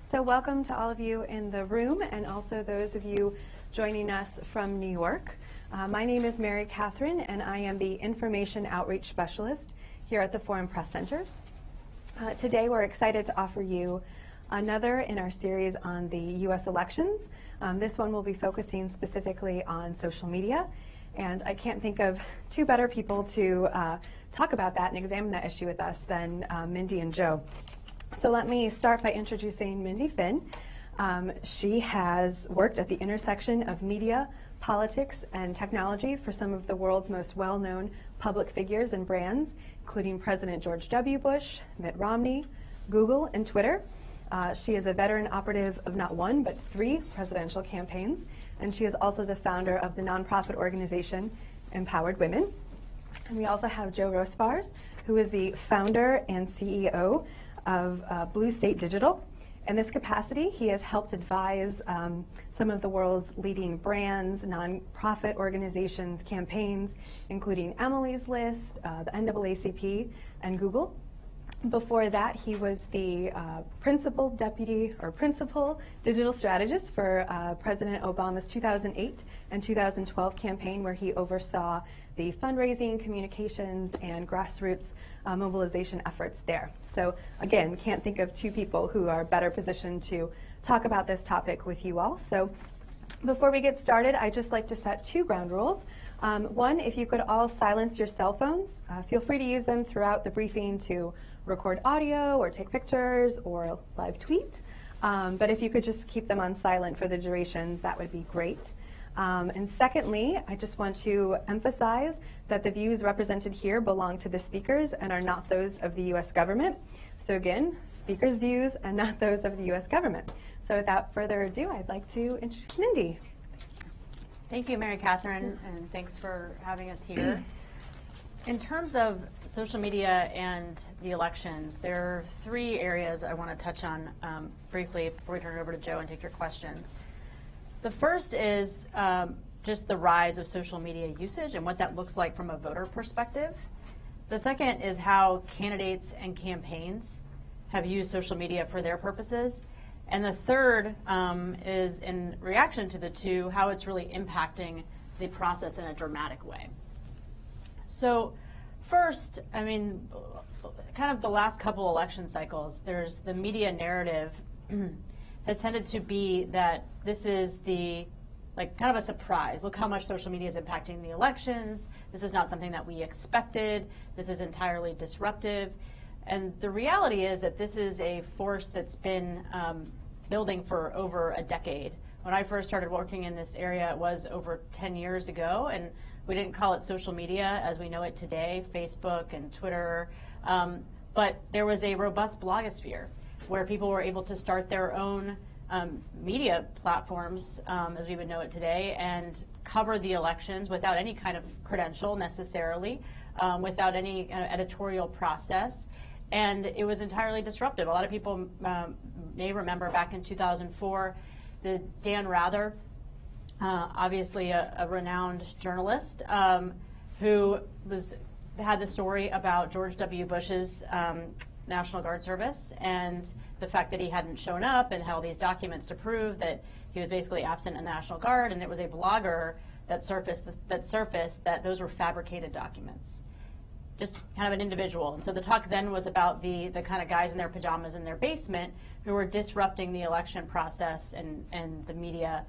So welcome to all of you in the room and also those of you joining us from New York. My name is Mary Catherine and I am the Information Outreach Specialist here at the Foreign Press Center. Today we're excited to offer you another in our series on the U.S. elections. This one will be focusing specifically on social media, and I can't think of two better people to talk about that and examine that issue with us than Mindy and Joe. So let me start by introducing Mindy Finn. She has worked at the intersection of media, politics, and technology for some of the world's most well-known public figures and brands, including President George W. Bush, Mitt Romney, Google, and Twitter. She is a veteran operative of not one, but 3 presidential campaigns, and she is also the founder of the nonprofit organization Empowered Women. And we also have Joe Rosbars, who is the founder and CEO of Blue State Digital. In this capacity, he has helped advise some of the world's leading brands, nonprofit organizations, campaigns, including Emily's List, the NAACP, and Google. Before that, he was the principal digital strategist for President Obama's 2008 and 2012 campaign, where he oversaw the fundraising, communications, and grassroots mobilization efforts there. So again, can't think of two people who are better positioned to talk about this topic with you all. So before we get started, I'd just like to set 2 ground rules. One, if you could all silence your cell phones, feel free to use them throughout the briefing to record audio or take pictures or live tweet. But if you could just keep them on silent for the duration, that would be great. And secondly, I just want to emphasize that the views represented here belong to the speakers and are not those of the U.S. government. So again, speakers' views and not those of the U.S. government. So without further ado, I'd like to introduce Mindy. Thank you, Mary Catherine, and thanks for having us here. In terms of social media and the elections, there are 3 areas I want to touch on briefly before we turn it over to Joe and take your questions. The first is just the rise of social media usage and what that looks like from a voter perspective. The second is how candidates and campaigns have used social media for their purposes. And the third is, in reaction to the 2, how it's really impacting the process in a dramatic way. So first, I mean, kind of the last couple election cycles, there's the media narrative has tended to be that this is kind of a surprise. Look how much social media is impacting the elections. This is not something that we expected. This is entirely disruptive. And the reality is that this is a force that's been building for over a decade. When I first started working in this area, it was over 10 years ago, and we didn't call it social media as we know it today, Facebook and Twitter, but there was a robust blogosphere where people were able to start their own media platforms, as we would know it today, and cover the elections without any kind of credential necessarily, without any editorial process. And it was entirely disruptive. A lot of people may remember back in 2004, Dan Rather, obviously a renowned journalist, who had the story about George W. Bush's National Guard service and the fact that he hadn't shown up and had all these documents to prove that he was basically absent in the National Guard, and it was a blogger that surfaced that those were fabricated documents. Just kind of an individual. And so the talk then was about the kind of guys in their pajamas in their basement who were disrupting the election process and the media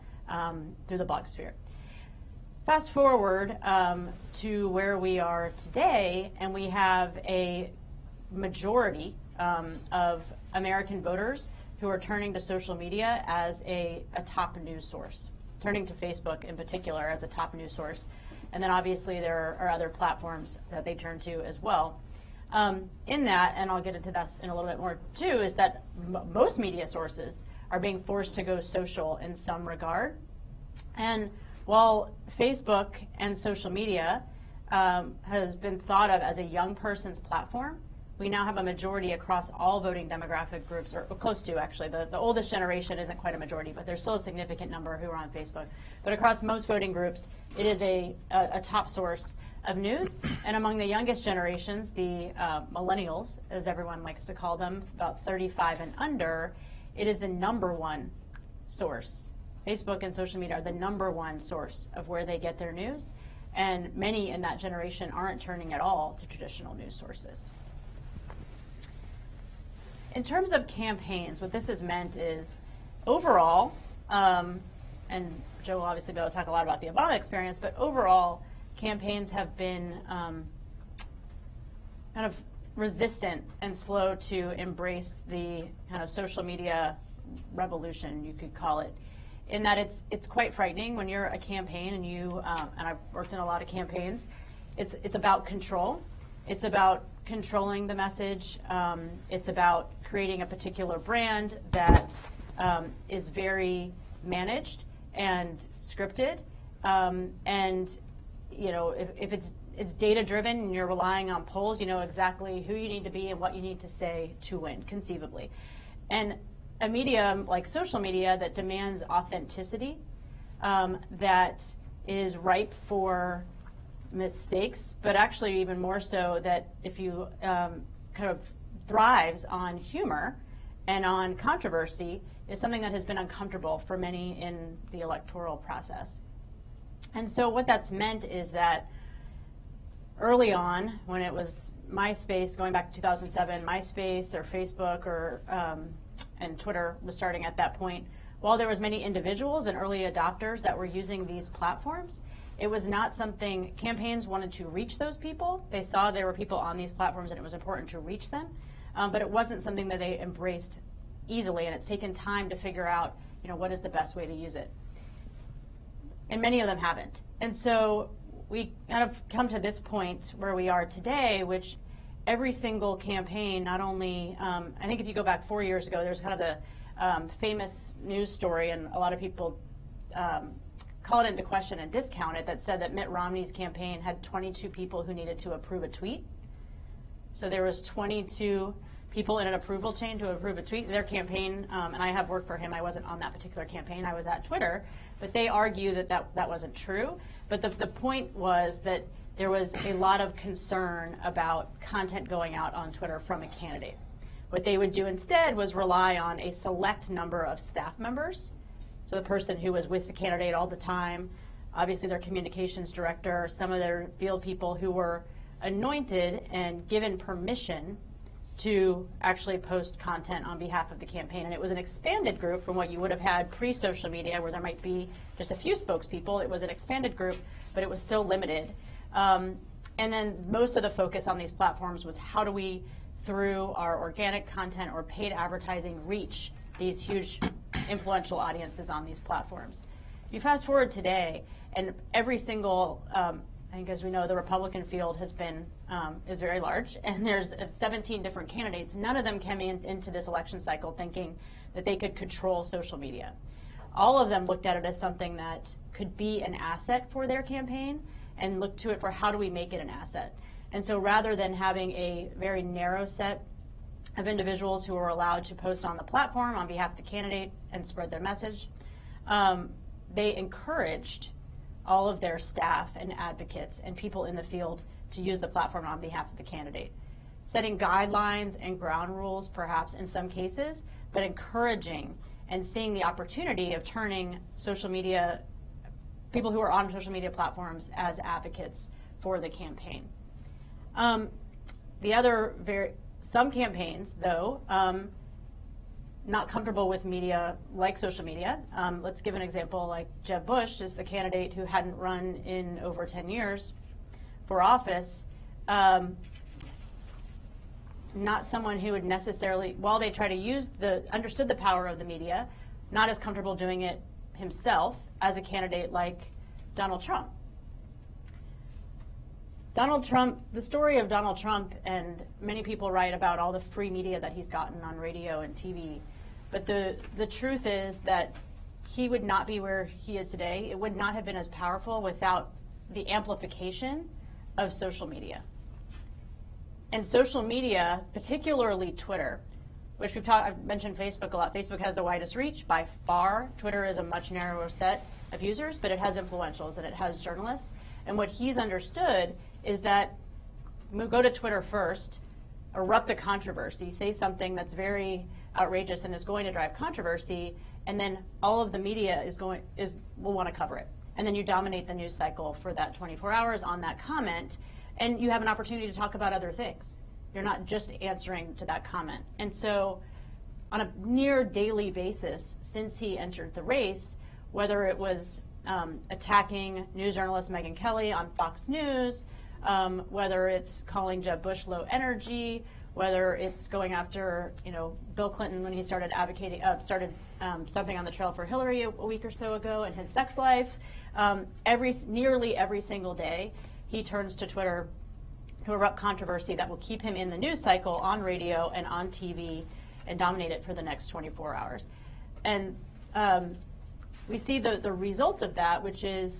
through the blogosphere. Fast forward to where we are today, and we have a majority of American voters who are turning to social media as a top news source, turning to Facebook in particular as a top news source. And then obviously there are other platforms that they turn to as well. In that, and I'll get into that in a little bit more too, is that most media sources are being forced to go social in some regard. And while Facebook and social media has been thought of as a young person's platform, we now have a majority across all voting demographic groups, or close to actually. The oldest generation isn't quite a majority, but there's still a significant number who are on Facebook. But across most voting groups, it is a top source of news. And among the youngest generations, the millennials, as everyone likes to call them, about 35 and under, it is the #1 source. Facebook and social media are the #1 source of where they get their news, and many in that generation aren't turning at all to traditional news sources. In terms of campaigns, what this has meant is overall, and Joe will obviously be able to talk a lot about the Obama experience, but overall, campaigns have been kind of resistant and slow to embrace the kind of social media revolution, you could call it, in that it's quite frightening when you're a campaign and and I've worked in a lot of campaigns. It's about control. It's about controlling the message. It's about creating a particular brand that is very managed and scripted. And you know, if it's data driven and you're relying on polls, you know exactly who you need to be and what you need to say to win, conceivably. And a medium like social media that demands authenticity, that is ripe for mistakes, but actually even more so that if you kind of thrives on humor and on controversy, is something that has been uncomfortable for many in the electoral process. And so what that's meant is that early on, when it was MySpace, going back to 2007, MySpace or Facebook or and Twitter was starting at that point, while there was many individuals and early adopters that were using these platforms, it was not something, campaigns wanted to reach those people. They saw there were people on these platforms and it was important to reach them, but it wasn't something that they embraced easily, and it's taken time to figure out, you know, what is the best way to use it. And many of them haven't. And so we kind of come to this point where we are today, which every single campaign, not only, I think if you go back 4 years ago, there's kind of the famous news story, and a lot of people call it into question and discount it, that said that Mitt Romney's campaign had 22 people who needed to approve a tweet. So there was 22 people in an approval chain to approve a tweet. Their campaign, and I have worked for him, I wasn't on that particular campaign, I was at Twitter, but they argue that that wasn't true. But the point was that there was a lot of concern about content going out on Twitter from a candidate. What they would do instead was rely on a select number of staff members. So the person who was with the candidate all the time, obviously their communications director, some of their field people who were anointed and given permission to actually post content on behalf of the campaign. And it was an expanded group from what you would have had pre-social media, where there might be just a few spokespeople. It was an expanded group, but it was still limited. And then most of the focus on these platforms was how do we, through our organic content or paid advertising, reach these huge influential audiences on these platforms. You fast forward today, and every single, I think as we know, the Republican field has been, is very large, and there's 17 different candidates. None of them came into this election cycle thinking that they could control social media. All of them looked at it as something that could be an asset for their campaign, and looked to it for how do we make it an asset. And so rather than having a very narrow set of individuals who are allowed to post on the platform on behalf of the candidate and spread their message, they encouraged all of their staff and advocates and people in the field to use the platform on behalf of the candidate, setting guidelines and ground rules perhaps in some cases, but encouraging and seeing the opportunity of turning social media, people who are on social media platforms, as advocates for the campaign. Some campaigns, though, not comfortable with media like social media. Let's give an example, like Jeb Bush is a candidate who hadn't run in over 10 years for office, not someone who would necessarily, while they try to understood the power of the media, not as comfortable doing it himself as a candidate like Donald Trump. Donald Trump, the story of Donald Trump, and many people write about all the free media that he's gotten on radio and TV, but the truth is that he would not be where he is today. It would not have been as powerful without the amplification of social media. And social media, particularly Twitter, which I've mentioned Facebook a lot. Facebook has the widest reach by far. Twitter is a much narrower set of users, but it has influentials and it has journalists. And what he's understood is that go to Twitter first, erupt a controversy, say something that's very outrageous and is going to drive controversy, and then all of the media will want to cover it. And then you dominate the news cycle for that 24 hours on that comment, and you have an opportunity to talk about other things. You're not just answering to that comment. And so on a near daily basis, since he entered the race, whether it was attacking news journalist Megyn Kelly on Fox News, whether it's calling Jeb Bush low energy, whether it's going after Bill Clinton when he started stepping on the trail for Hillary a week or so ago and his sex life, nearly every single day he turns to Twitter to erupt controversy that will keep him in the news cycle on radio and on TV and dominate it for the next 24 hours. And we see the result of that, which is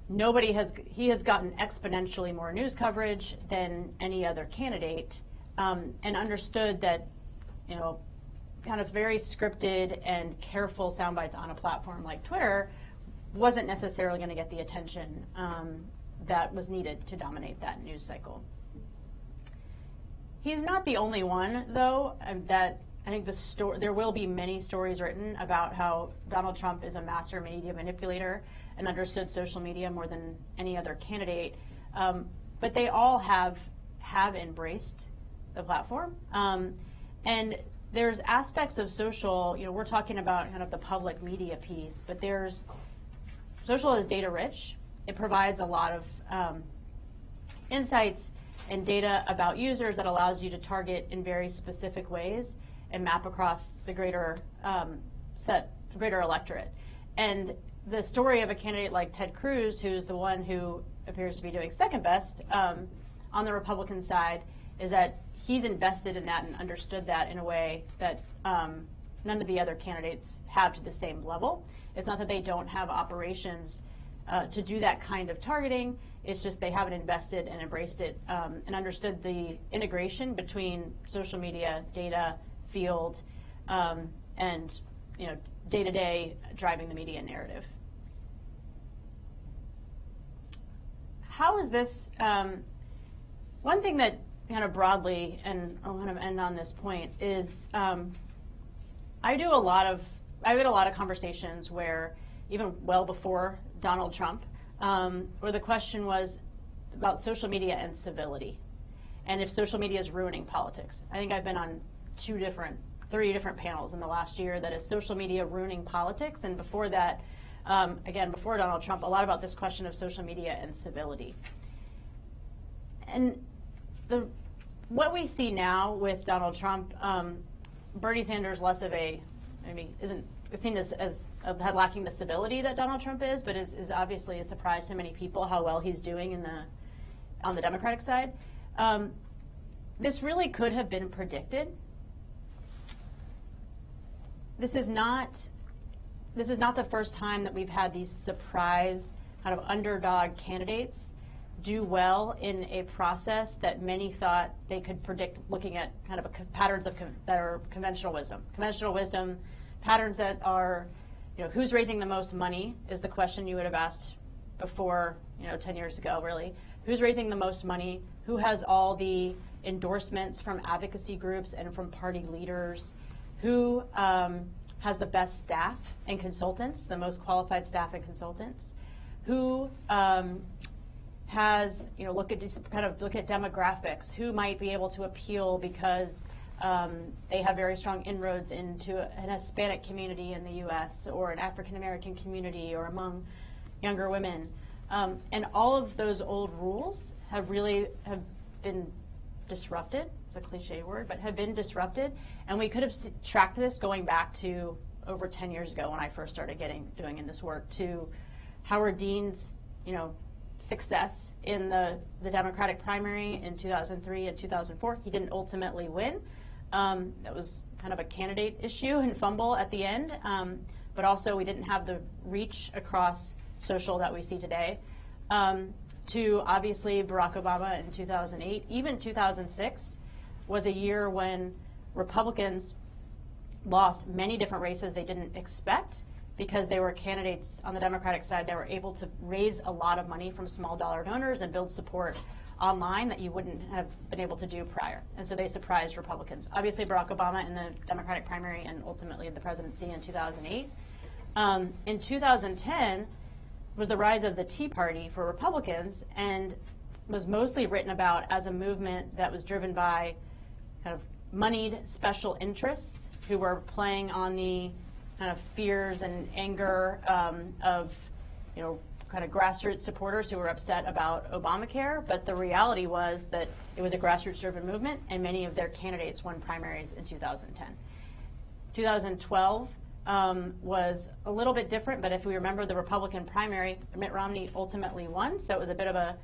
he has gotten exponentially more news coverage than any other candidate, and understood that, kind of very scripted and careful sound bites on a platform like Twitter wasn't necessarily going to get the attention that was needed to dominate that news cycle. He's not the only one, though, that I think there will be many stories written about how Donald Trump is a master media manipulator and understood social media more than any other candidate. But they all have embraced the platform. And there's aspects of social, we're talking about kind of the public media piece, but social is data rich. It provides a lot of insights and data about users that allows you to target in very specific ways and map across the greater electorate. And the story of a candidate like Ted Cruz, who's the one who appears to be doing second best on the Republican side, is that he's invested in that and understood that in a way that none of the other candidates have to the same level. It's not that they don't have operations to do that kind of targeting. It's just they haven't invested and embraced it and understood the integration between social media, data, field, and day-to-day driving the media narrative. How is this? One thing that kind of broadly, and I'll kind of end on this point, is I had a lot of conversations where, even well before Donald Trump, where the question was about social media and civility, and if social media is ruining politics. I think I've been on 3 different panels in the last year that is social media ruining politics, and before that, again, before Donald Trump, a lot about this question of social media and civility. And what we see now with Donald Trump, Bernie Sanders less of isn't seen as lacking the civility that Donald Trump is, but is obviously a surprise to many people how well he's doing on the Democratic side. This really could have been predicted. This is not the first time that we've had these surprise kind of underdog candidates do well in a process that many thought they could predict, looking at kind of patterns that are conventional wisdom. Conventional wisdom patterns that are, who's raising the most money is the question you would have asked before, 10 years ago, really. Who's raising the most money? Who has all the endorsements from advocacy groups and from party leaders? Who has the best staff and consultants, the most qualified staff and consultants? Who has, look at demographics? Who might be able to appeal because they have very strong inroads into an Hispanic community in the U.S. or an African American community or among younger women? And all of those old rules have been disrupted. It's a cliche word, but have been disrupted. And we could have tracked this going back to over 10 years ago when I first started doing this work, to Howard Dean's, success in the Democratic primary in 2003 and 2004. He didn't ultimately win. That was kind of a candidate issue and fumble at the end. But also we didn't have the reach across social that we see today. To obviously Barack Obama in 2008, even 2006 was a year when Republicans lost many different races they didn't expect because they were candidates on the Democratic side that were able to raise a lot of money from small dollar donors and build support online that you wouldn't have been able to do prior. And so they surprised Republicans. Obviously, Barack Obama in the Democratic primary and ultimately the presidency in 2008. In 2010 was the rise of the Tea Party for Republicans, and was mostly written about as a movement that was driven by kind of moneyed special interests who were playing on the kind of fears and anger of, you know, kind of grassroots supporters who were upset about Obamacare. But the reality was that it was a grassroots-driven movement, and many of their candidates won primaries in 2010. 2012 was a little bit different, but if we remember the Republican primary, Mitt Romney ultimately won, so it was a bit of a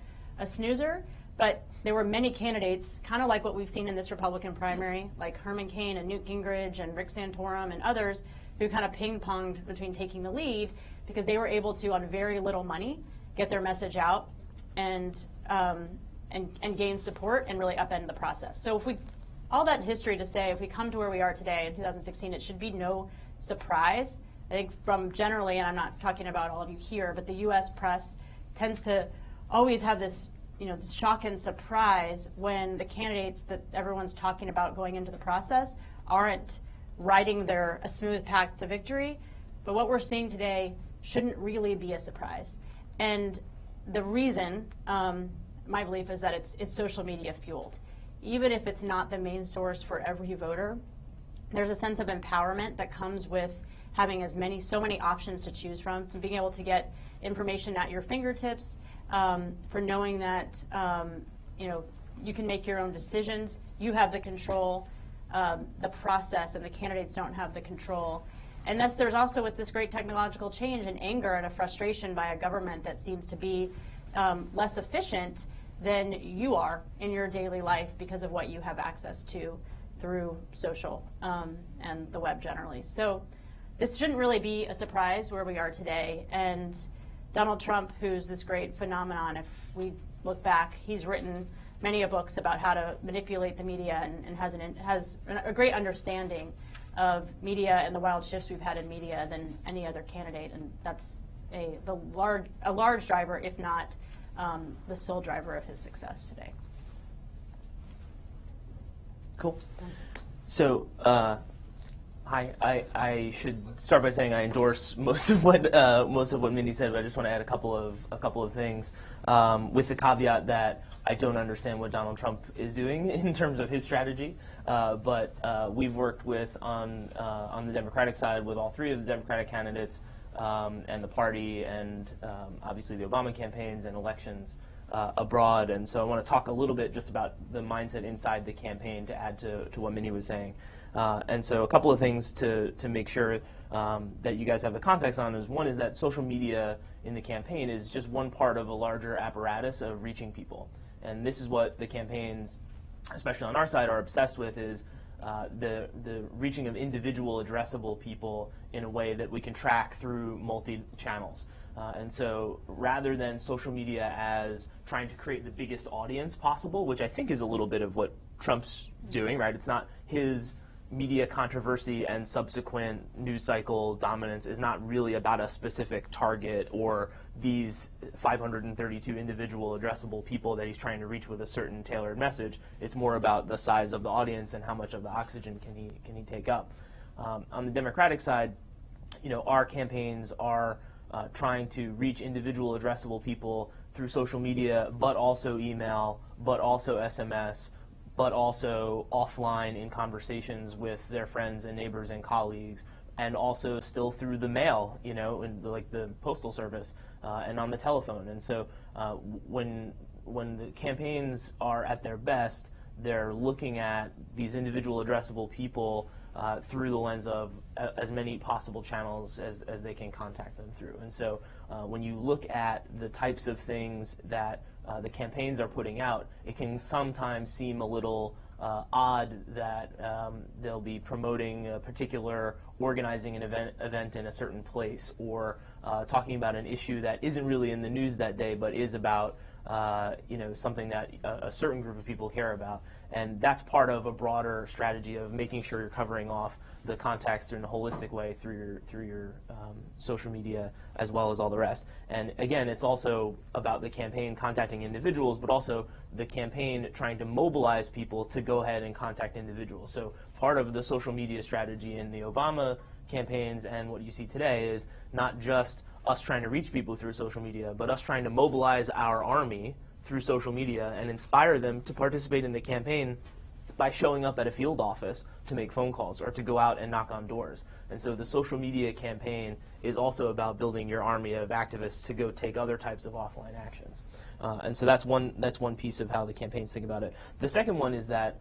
snoozer. But there were many candidates, kind of like what we've seen in this Republican primary, like Herman Cain and Newt Gingrich and Rick Santorum and others, who kind of ping-ponged between taking the lead because they were able to, on very little money, get their message out and gain support and really upend the process. So if we, all that history to say, if we come to where we are today in 2016, it should be no surprise. I think from generally, and I'm not talking about all of you here, but the U.S. press tends to always have this, you know, shock and surprise when the candidates that everyone's talking about going into the process aren't riding a smooth path to victory. But what we're seeing today shouldn't really be a surprise. And the reason, my belief is that it's social media fueled. Even if it's not the main source for every voter, there's a sense of empowerment that comes with having so many options to choose from, so being able to get information at your fingertips, for knowing that you know, you can make your own decisions, you have the control, the process, and the candidates don't have the control. And thus there's also, with this great technological change, an anger and a frustration by a government that seems to be less efficient than you are in your daily life because of what you have access to through social and the web generally. So this shouldn't really be a surprise where we are today. And Donald Trump, who's this great phenomenon, if we look back, he's written many books about how to manipulate the media and has a great understanding of media and the wild shifts we've had in media than any other candidate. And that's a large driver, if not the sole driver of his success today. Cool. So, hi. I should start by saying I endorse most of what Mindy said, but I just want to add a couple of things, with the caveat that I don't understand what Donald Trump is doing in terms of his strategy. But we've worked with on the Democratic side with all three of the Democratic candidates and the party, and obviously the Obama campaigns and elections abroad. And so I want to talk a little bit just about the mindset inside the campaign to add to what Minnie was saying. And so a couple of things to make sure that you guys have the context on is, one is that social media in the campaign is just one part of a larger apparatus of reaching people. And this is what the campaigns, especially on our side, are obsessed with, is the reaching of individual addressable people in a way that we can track through multi-channels. And so rather than social media as trying to create the biggest audience possible, which I think is a little bit of what Trump's doing, right? It's not his media controversy and subsequent news cycle dominance is not really about a specific target or these 532 individual addressable people that he's trying to reach with a certain tailored message. It's more about the size of the audience and how much of the oxygen can he take up. On the Democratic side, you know, our campaigns are trying to reach individual addressable people through social media, but also email, but also SMS, but also offline in conversations with their friends and neighbors and colleagues, and also still through the mail, you know, in like the postal service and on the telephone. And so when the campaigns are at their best, they're looking at these individual addressable people through the lens of as many possible channels as they can contact them through. And so when you look at the types of things that the campaigns are putting out, it can sometimes seem a little odd that they'll be promoting a particular, organizing an event in a certain place, or talking about an issue that isn't really in the news that day, but is about you know, something that a certain group of people care about. And that's part of a broader strategy of making sure you're covering off the contacts in a holistic way through your social media as well as all the rest. And again, it's also about the campaign contacting individuals, but also the campaign trying to mobilize people to go ahead and contact individuals. So part of the social media strategy in the Obama campaigns and what you see today is not just us trying to reach people through social media, but us trying to mobilize our army through social media and inspire them to participate in the campaign by showing up at a field office to make phone calls or to go out and knock on doors. And so the social media campaign is also about building your army of activists to go take other types of offline actions. And so that's one piece of how the campaigns think about it. The second one is that,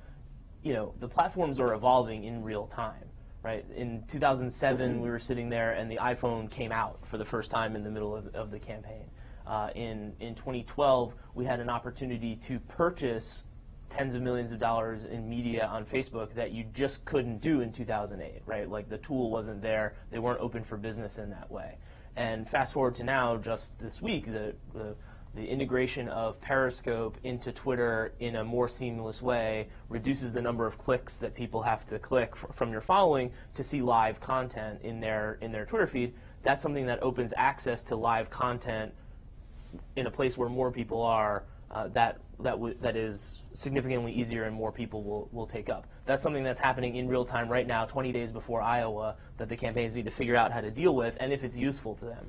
you know, the platforms are evolving in real time. Right? In 2007, we were sitting there, and the iPhone came out for the first time in the middle of the campaign. In 2012, we had an opportunity to purchase tens of millions of dollars in media on Facebook that you just couldn't do in 2008. Right? Like the tool wasn't there; they weren't open for business in that way. And fast forward to now, just this week, the integration of Periscope into Twitter in a more seamless way reduces the number of clicks that people have to click from your following to see live content in their Twitter feed. That's something that opens access to live content in a place where more people are. That is significantly easier and more people will take up. That's something that's happening in real time right now, 20 days before Iowa, that the campaigns need to figure out how to deal with and if it's useful to them.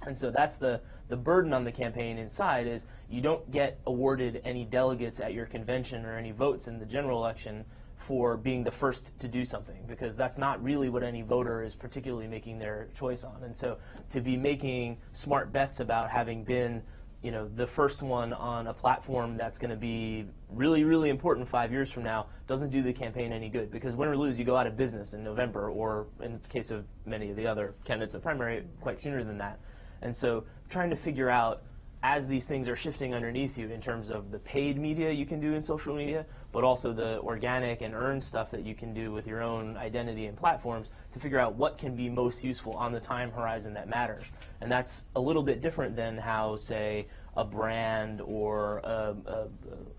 And so that's the burden on the campaign inside is you don't get awarded any delegates at your convention or any votes in the general election for being the first to do something, because that's not really what any voter is particularly making their choice on. And so to be making smart bets about having been, you know, the first one on a platform that's going to be really, really important 5 years from now doesn't do the campaign any good, because win or lose, you go out of business in November, or in the case of many of the other candidates in the primary, quite sooner than that. And so trying to figure out, as these things are shifting underneath you in terms of the paid media you can do in social media, but also the organic and earned stuff that you can do with your own identity and platforms, to figure out what can be most useful on the time horizon that matters. And that's a little bit different than how, say, a brand or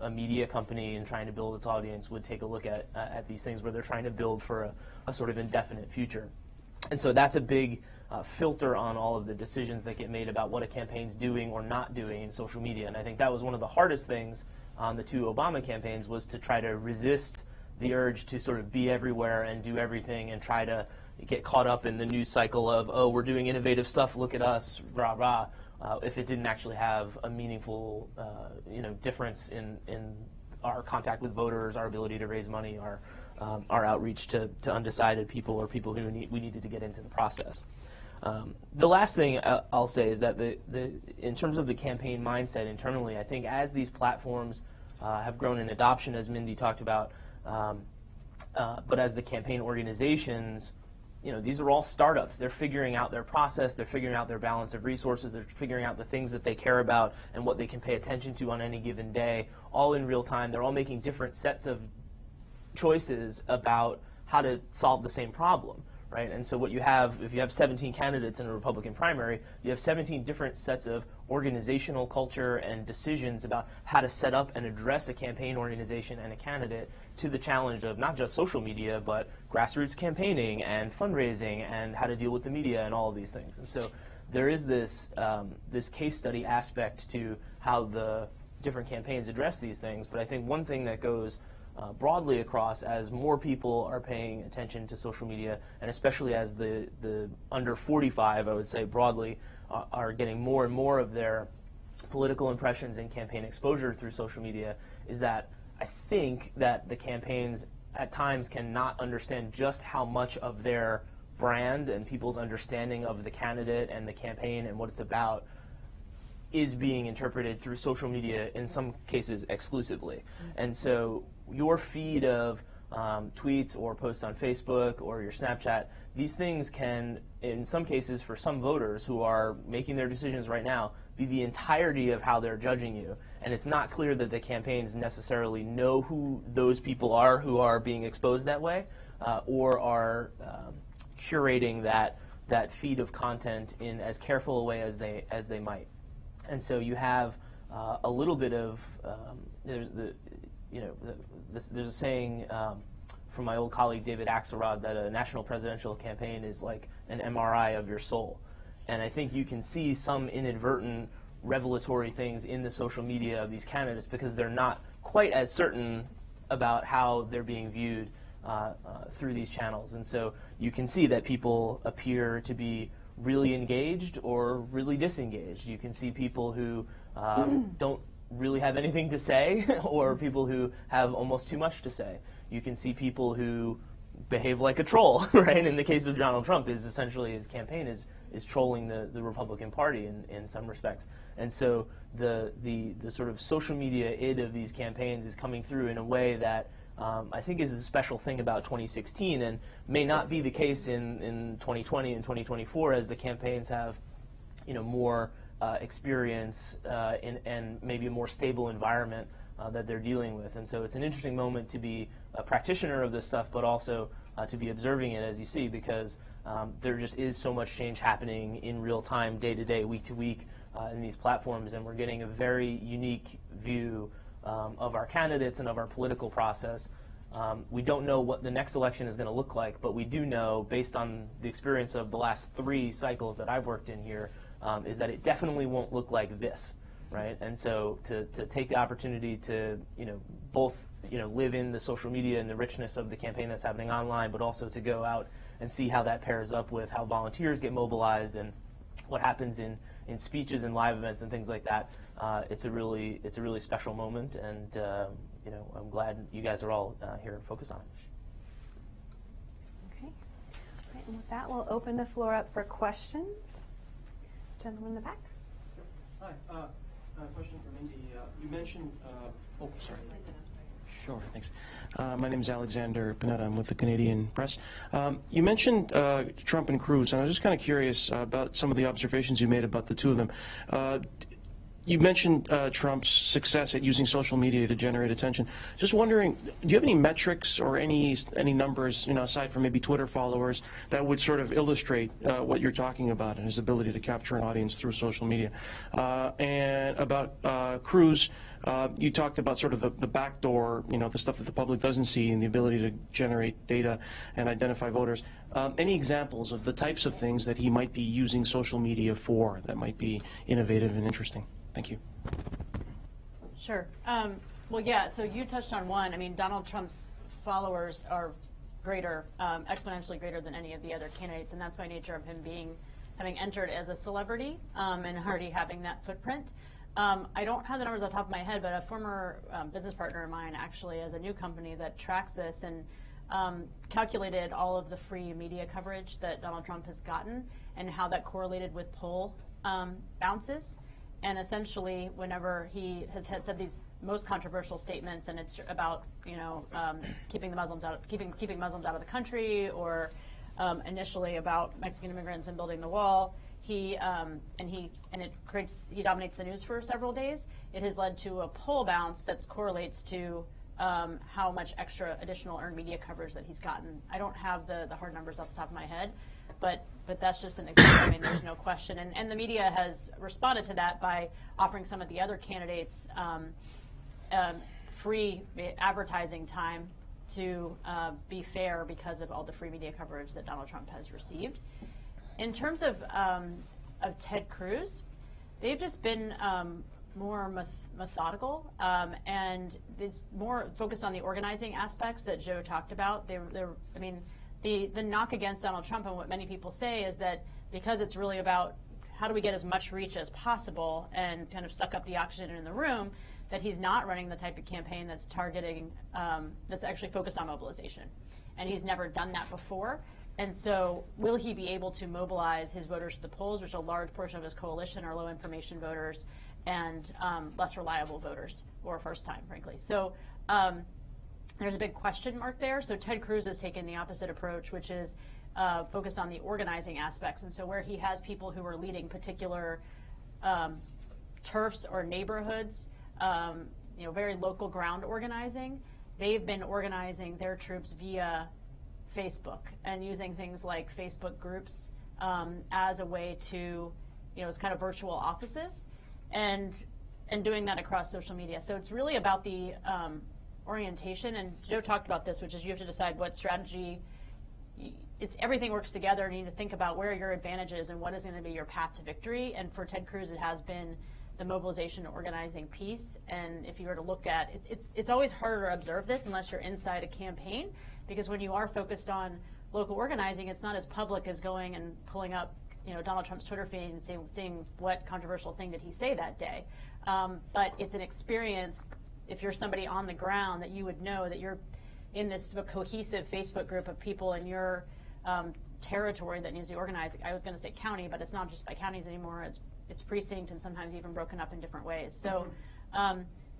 a media company in trying to build its audience would take a look at these things, where they're trying to build for a sort of indefinite future. And so that's a big filter on all of the decisions that get made about what a campaign's doing or not doing in social media. And I think that was one of the hardest things on the two Obama campaigns, was to try to resist the urge to sort of be everywhere and do everything and try to get caught up in the news cycle of, oh, we're doing innovative stuff, look at us, rah, rah, if it didn't actually have a meaningful difference in our contact with voters, our ability to raise money, our outreach to undecided people or people who we needed to get into the process. The last thing I'll say is that in terms of the campaign mindset internally, I think as these platforms have grown in adoption, as Mindy talked about, but as the campaign organizations, these are all startups. They're figuring out their process, they're figuring out their balance of resources, they're figuring out the things that they care about and what they can pay attention to on any given day, all in real time. They're all making different sets of choices about how to solve the same problem. Right? And so what you have, if you have 17 candidates in a Republican primary, you have 17 different sets of organizational culture and decisions about how to set up and address a campaign organization and a candidate to the challenge of not just social media, but grassroots campaigning and fundraising and how to deal with the media and all of these things. And so there is this case study aspect to how the different campaigns address these things. But I think one thing that goes broadly across, as more people are paying attention to social media, and especially as the under 45, I would say broadly, are getting more and more of their political impressions and campaign exposure through social media, is that I think that the campaigns at times cannot understand just how much of their brand and people's understanding of the candidate and the campaign and what it's about is being interpreted through social media, in some cases exclusively. And so your feed of tweets or posts on Facebook or your Snapchat, these things can, in some cases, for some voters who are making their decisions right now, be the entirety of how they're judging you. And it's not clear that the campaigns necessarily know who those people are who are being exposed that way, or are curating that feed of content in as careful a way as they might. And so you have a little bit of there's a saying, from my old colleague David Axelrod that a national presidential campaign is like an MRI of your soul. And I think you can see some inadvertent revelatory things in the social media of these candidates because they're not quite as certain about how they're being viewed through these channels. And so you can see that people appear to be really engaged or really disengaged. You can see people who don't really have anything to say or people who have almost too much to say. You can see people who behave like a troll, right? In the case of Donald Trump, is essentially his campaign is trolling the Republican Party in some respects. And so the sort of social media id of these campaigns is coming through in a way that I think is a special thing about 2016 and may not be the case in 2020 and 2024 as the campaigns have, more experience and maybe a more stable environment that they're dealing with. And so it's an interesting moment to be a practitioner of this stuff, but also to be observing it, as you see, because there just is so much change happening in real time, day to day, week to week in these platforms, and we're getting a very unique view of our candidates and of our political process. We don't know what the next election is going to look like, but we do know, based on the experience of the last 3 cycles that I've worked in here, is that it definitely won't look like this, right? And so to take the opportunity to, both, live in the social media and the richness of the campaign that's happening online, but also to go out and see how that pairs up with how volunteers get mobilized and what happens in speeches and live events and things like that. It's a really special moment, and I'm glad you guys are all here focused on it. Okay. All right, and with that, we'll open the floor up for questions. Gentleman in the back. Hi. Question for Mindy. You mentioned. Oh, sorry. Sure, thanks. My name is Alexander Panetta. I'm with the Canadian Press. You mentioned Trump and Cruz, and I was just kind of curious about some of the observations you made about the two of them. You mentioned Trump's success at using social media to generate attention. Just wondering, do you have any metrics or any numbers, aside from maybe Twitter followers, that would sort of illustrate what you're talking about and his ability to capture an audience through social media? And about Cruz, you talked about sort of the back door, the stuff that the public doesn't see, and the ability to generate data and identify voters. Any examples of the types of things that he might be using social media for that might be innovative and interesting? Thank you. Sure. Well, yeah, so you touched on one. I mean, Donald Trump's followers are greater, exponentially greater than any of the other candidates, and that's by nature of him having entered as a celebrity and already having that footprint. I don't have the numbers off the top of my head, but a former business partner of mine actually has a new company that tracks this and calculated all of the free media coverage that Donald Trump has gotten and how that correlated with poll bounces. And essentially, whenever he has said these most controversial statements, and it's about keeping Muslims out of the country, or initially about Mexican immigrants and building the wall, he dominates the news for several days. It has led to a poll bounce that correlates to how much extra additional earned media coverage that he's gotten. I don't have the hard numbers off the top of my head, but that's just an example. I mean, there's no question. And the media has responded to that by offering some of the other candidates free advertising time to be fair because of all the free media coverage that Donald Trump has received. In terms of Ted Cruz, they've just been more methodical, and it's more focused on the organizing aspects that Joe talked about. I mean, the knock against Donald Trump and what many people say is that because it's really about how do we get as much reach as possible and kind of suck up the oxygen in the room, that he's not running the type of campaign that's targeting, that's actually focused on mobilization. And he's never done that before. And so will he be able to mobilize his voters to the polls, which a large portion of his coalition are low information voters and less reliable voters, or first time, frankly. So there's a big question mark there. So Ted Cruz has taken the opposite approach, which is focused on the organizing aspects. And so where he has people who are leading particular turfs or neighborhoods, very local ground organizing, they've been organizing their troops via Facebook and using things like Facebook groups as a way to, it's kind of virtual offices, and doing that across social media. So it's really about the orientation, and Joe talked about this, which is you have to decide what strategy. It's everything works together, and you need to think about where your advantage is and what is going to be your path to victory. And for Ted Cruz, it has been the mobilization and organizing piece. And if you were to look at it's always harder to observe this unless you're inside a campaign, because when you are focused on local organizing, it's not as public as going and pulling up, Donald Trump's Twitter feed and seeing what controversial thing did he say that day. But it's an experience, if you're somebody on the ground, that you would know that you're in this cohesive Facebook group of people in your territory that needs to be organized. I was going to say county, but it's not just by counties anymore. It's precinct and sometimes even broken up in different ways. So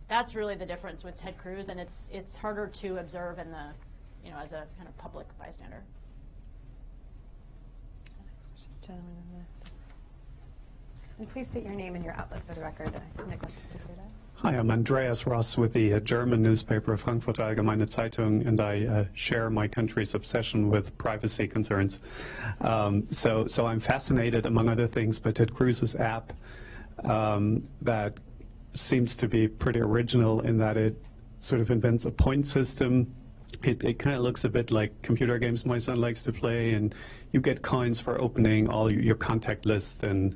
that's really the difference with Ted Cruz, and it's harder to observe in the, as a kind of public bystander. Gentleman in the... And please state your name and your outlet for the record. I neglected to say that. Hi, I'm Andreas Ross with the German newspaper Frankfurter Allgemeine Zeitung, and I share my country's obsession with privacy concerns. So I'm fascinated, among other things, by Ted Cruz's app that seems to be pretty original in that it sort of invents a point system. It kind of looks a bit like computer games my son likes to play, and you get coins for opening all your contact list, and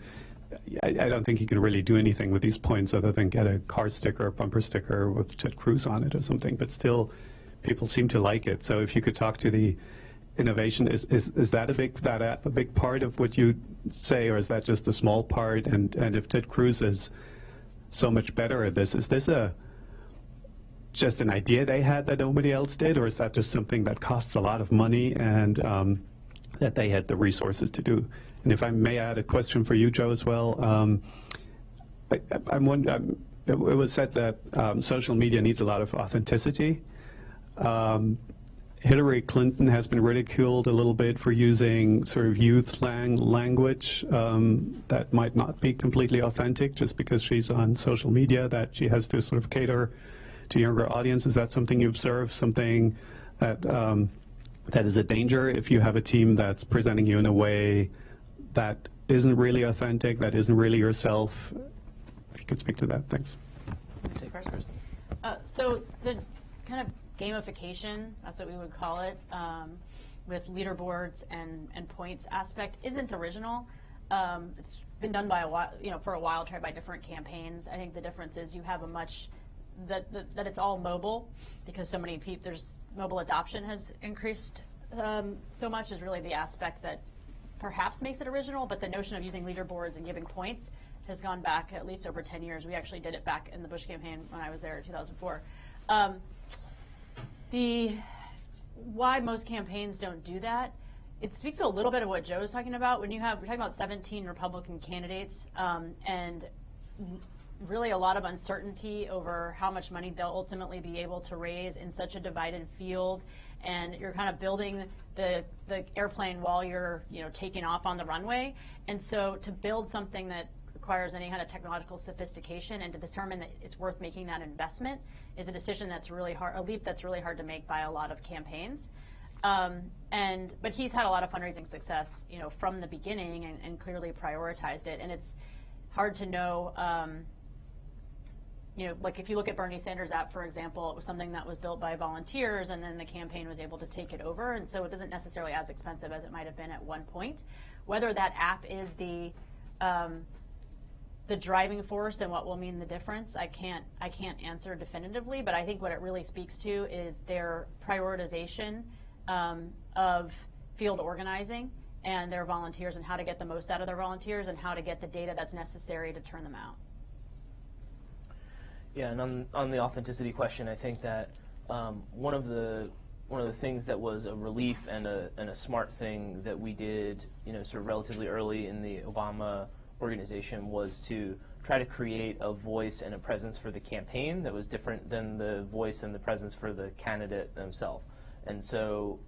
I don't think you can really do anything with these points other than get a car sticker, a bumper sticker with Ted Cruz on it or something, but still people seem to like it. So if you could talk to the innovation, is that app a big part of what you say, or is that just a small part? And if Ted Cruz is so much better at this, is this just an idea they had that nobody else did, or is that just something that costs a lot of money and that they had the resources to do? And if I may add a question for you, Joe, as well. It was said that social media needs a lot of authenticity. Hillary Clinton has been ridiculed a little bit for using sort of youth language that might not be completely authentic just because she's on social media, that she has to sort of cater to younger audiences. Is that something you observe, something that that is a danger if you have a team that's presenting you in a way that isn't really authentic, that isn't really yourself? If you could speak to that, thanks. Take first. So the kind of gamification, that's what we would call it, with leaderboards and points aspect isn't original. It's been done by for a while, tried by different campaigns. I think the difference is you have a much that it's all mobile, because so many people, there's mobile adoption has increased so much, is really the aspect that perhaps makes it original. But the notion of using leaderboards and giving points has gone back at least over 10 years. We actually did it back in the Bush campaign when I was there in 2004. Why most campaigns don't do that, it speaks to a little bit of what Joe was talking about. When we're talking about 17 Republican candidates, and really a lot of uncertainty over how much money they'll ultimately be able to raise in such a divided field, and you're kind of building the airplane while you're taking off on the runway. And so to build something that requires any kind of technological sophistication and to determine that it's worth making that investment is a decision that's really hard, a leap that's really hard to make by a lot of campaigns. But he's had a lot of fundraising success, from the beginning, and clearly prioritized it. And it's hard to know, like if you look at Bernie Sanders' app, for example, it was something that was built by volunteers, and then the campaign was able to take it over, and so it isn't necessarily as expensive as it might have been at one point. Whether that app is the driving force and what will mean the difference, I can't answer definitively, but I think what it really speaks to is their prioritization of field organizing and their volunteers, and how to get the most out of their volunteers and how to get the data that's necessary to turn them out. Yeah, and on the authenticity question, I think that one of the things that was a relief and a smart thing that we did, sort of relatively early in the Obama organization, was to try to create a voice and a presence for the campaign that was different than the voice and the presence for the candidate themselves. And so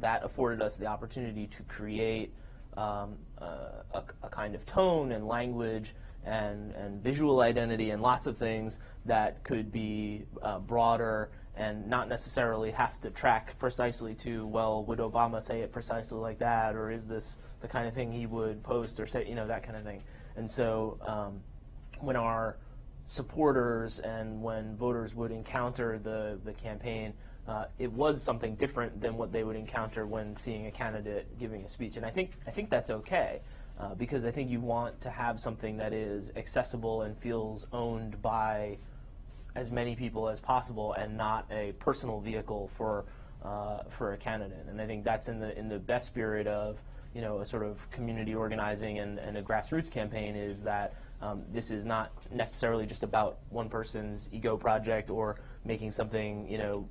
that afforded us the opportunity to create a kind of tone and language and visual identity and lots of things that could be broader and not necessarily have to track precisely to, well, would Obama say it precisely like that, or is this the kind of thing he would post or say, that kind of thing. And so when our supporters and when voters would encounter the campaign, it was something different than what they would encounter when seeing a candidate giving a speech. And I think that's okay, because I think you want to have something that is accessible and feels owned by as many people as possible, and not a personal vehicle for a candidate. And I think that's in the best spirit of a sort of community organizing and a grassroots campaign, is that this is not necessarily just about one person's ego project or making something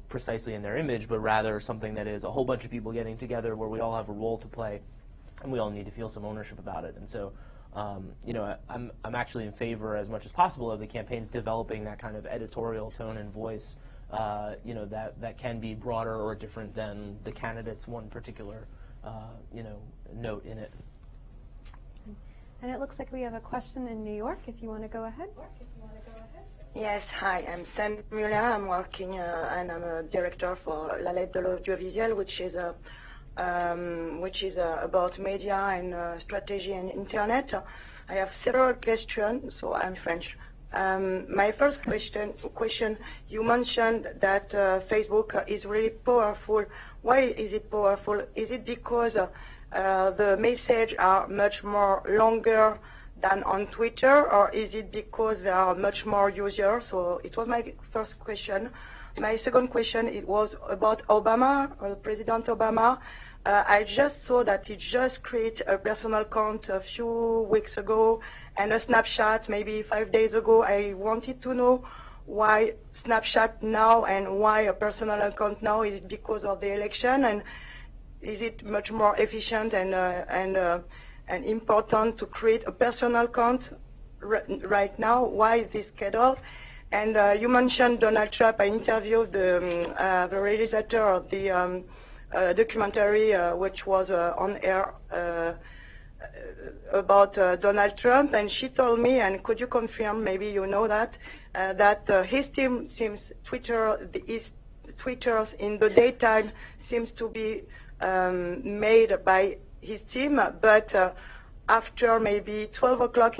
precisely in their image, but rather something that is a whole bunch of people getting together where we all have a role to play and we all need to feel some ownership about it. And so I'm actually in favor as much as possible of the campaign developing that kind of editorial tone and voice that can be broader or different than the candidate's one particular note in it. And it looks like we have a question in New York, if you want to go ahead. Yes, hi, I'm Sandra Muller. I'm working and I'm a director for La Lettre de l'Audiovisuel, which is about media and strategy and internet. I have several questions, so I'm French. My first question, you mentioned that Facebook is really powerful. Why is it powerful? Is it because the messages are much more longer than on Twitter, or is it because there are much more users? So it was my first question. My second question, it was about Obama, or President Obama. I just saw that he just created a personal account a few weeks ago and a Snapchat maybe 5 days ago. I wanted to know why Snapchat now and why a personal account now. Is it because of the election, and is it much more efficient and important to create a personal account right now? Why this schedule? And you mentioned Donald Trump. I interviewed the realizator of the documentary which was on air about Donald Trump, and she told me, and could you confirm, maybe you know that, that his team seems his Twitters in the daytime seems to be made by his team, but after maybe 12 o'clock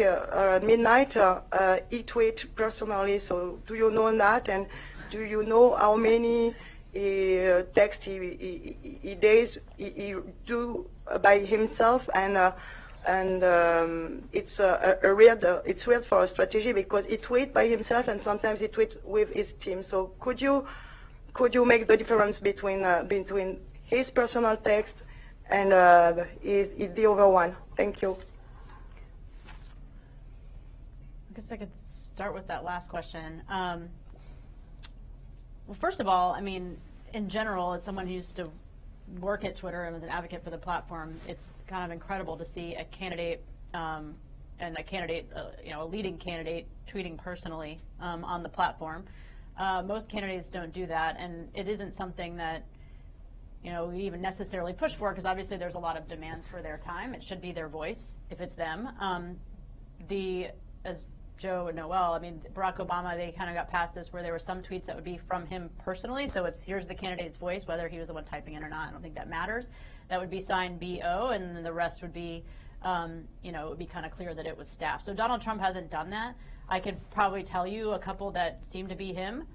midnight, he tweets personally. So do you know that, and do you know how many texts he do by himself? And it's weird for a strategy, because he tweets by himself and sometimes he tweets with his team. So could you make the difference between his personal text and the other one? Thank you. I guess I could start with that last question. Well, first of all, I mean, in general, as someone who used to work at Twitter and was an advocate for the platform, it's kind of incredible to see a candidate and a leading candidate tweeting personally on the platform. Most candidates don't do that, and it isn't something that we even necessarily push for, because obviously there's a lot of demands for their time. It should be their voice if it's them. As Joe would know well, I mean, Barack Obama, they kind of got past this where there were some tweets that would be from him personally, so it's here's the candidate's voice, whether he was the one typing it or not. I don't think that matters. That would be signed BO, and then the rest would be, it would be kind of clear that it was staff. So Donald Trump hasn't done that. I could probably tell you a couple that seem to be him,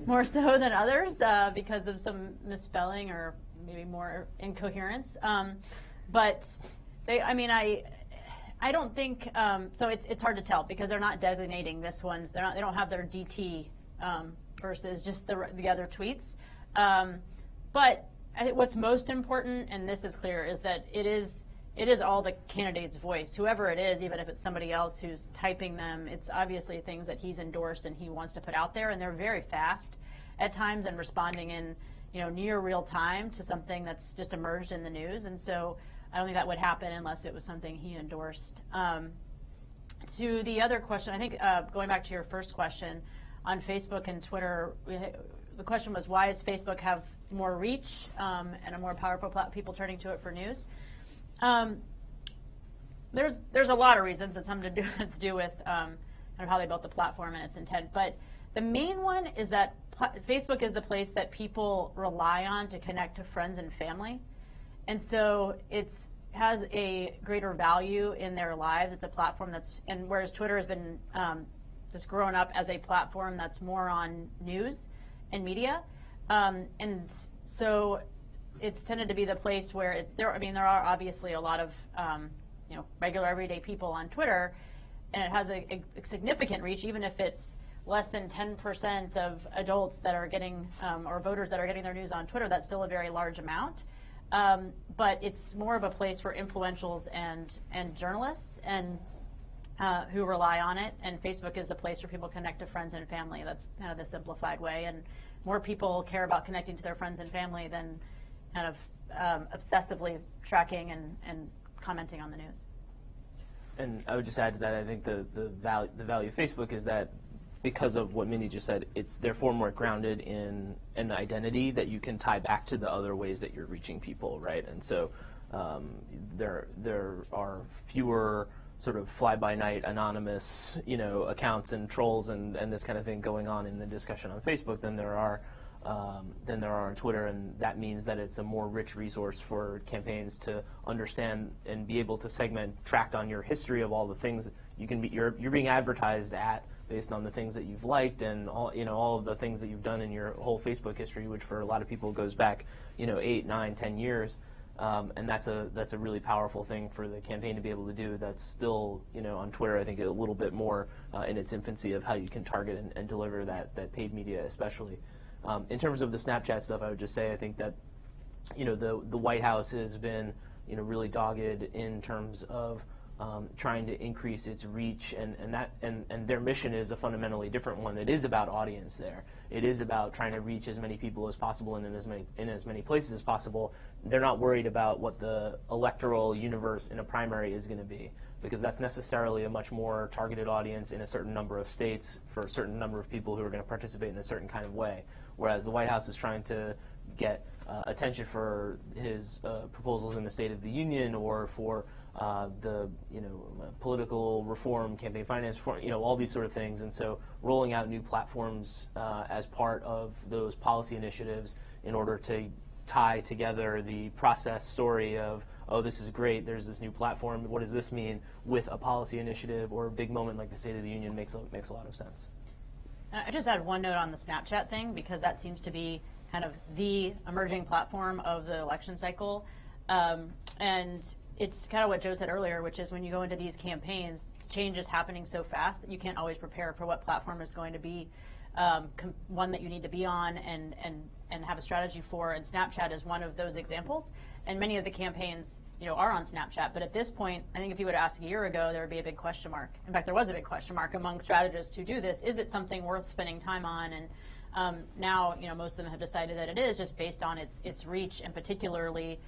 more so than others because of some misspelling or maybe more incoherence. But I don't think so. It's hard to tell because they're not designating this one's. They don't have their DT versus just the other tweets. But I think what's most important, and this is clear, is that it is all the candidate's voice, whoever it is, even if it's somebody else who's typing them. It's obviously things that he's endorsed and he wants to put out there, and they're very fast at times and responding in near real time to something that's just emerged in the news. And so I don't think that would happen unless it was something he endorsed. To the other question, I think going back to your first question on Facebook and Twitter, the question was, why does Facebook have more reach and a more powerful people turning to it for news? There's a lot of reasons. It's something to do with kind of how they built the platform and its intent. But the main one is that Facebook is the place that people rely on to connect to friends and family. And so it has a greater value in their lives. It's a platform and whereas Twitter has been just grown up as a platform that's more on news and media, and so it's tended to be the place where there are obviously a lot of regular everyday people on Twitter, and it has a significant reach, even if it's less than 10% of adults that are getting or voters that are getting their news on Twitter. That's still a very large amount, but it's more of a place for influentials and journalists and who rely on it. And Facebook is the place where people connect to friends and family. That's kind of the simplified way. And more people care about connecting to their friends and family than kind of obsessively tracking and commenting on the news. And I would just add to that, I think the value of Facebook is that because of what Mindy just said, it's therefore more grounded in an identity that you can tie back to the other ways that you're reaching people, right? And so there are fewer sort of fly-by-night anonymous, accounts and trolls and this kind of thing going on in the discussion on Facebook than there are on Twitter, and that means that it's a more rich resource for campaigns to understand and be able to segment, track on your history of all the things that you're being advertised at based on the things that you've liked and all of the things that you've done in your whole Facebook history, which for a lot of people goes back 8, 9, 10 years. And that's a really powerful thing for the campaign to be able to do. That's still, on Twitter, I think a little bit more in its infancy of how you can target and deliver that paid media, especially. In terms of the Snapchat stuff, I would just say I think that, the White House has been, really dogged in terms of trying to increase its reach, and their mission is a fundamentally different one. It is about audience there. It is about trying to reach as many people as possible and in as many places as possible. They're not worried about what the electoral universe in a primary is going to be, because that's necessarily a much more targeted audience in a certain number of states for a certain number of people who are going to participate in a certain kind of way. Whereas the White House is trying to get attention for his proposals in the State of the Union or for the political reform, campaign finance reform, all these sort of things. And so rolling out new platforms as part of those policy initiatives in order to tie together the process story of, oh, this is great, there's this new platform, what does this mean, with a policy initiative or a big moment like the State of the Union makes a lot of sense. I just had one note on the Snapchat thing, because that seems to be kind of the emerging platform of the election cycle. And it's kind of what Joe said earlier, which is when you go into these campaigns, change is happening so fast that you can't always prepare for what platform is going to be one that you need to be on and have a strategy for. And Snapchat is one of those examples. And many of the campaigns are on Snapchat. But at this point, I think if you would ask a year ago, there would be a big question mark. In fact, there was a big question mark among strategists who do this. Is it something worth spending time on? And now, most of them have decided that it is, just based on its reach, and particularly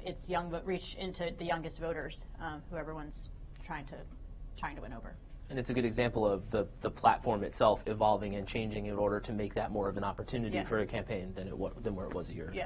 its reach into the youngest voters, who everyone's trying to win over. And it's a good example of the platform itself evolving and changing in order to make that more of an opportunity for a campaign than where it was a year ago.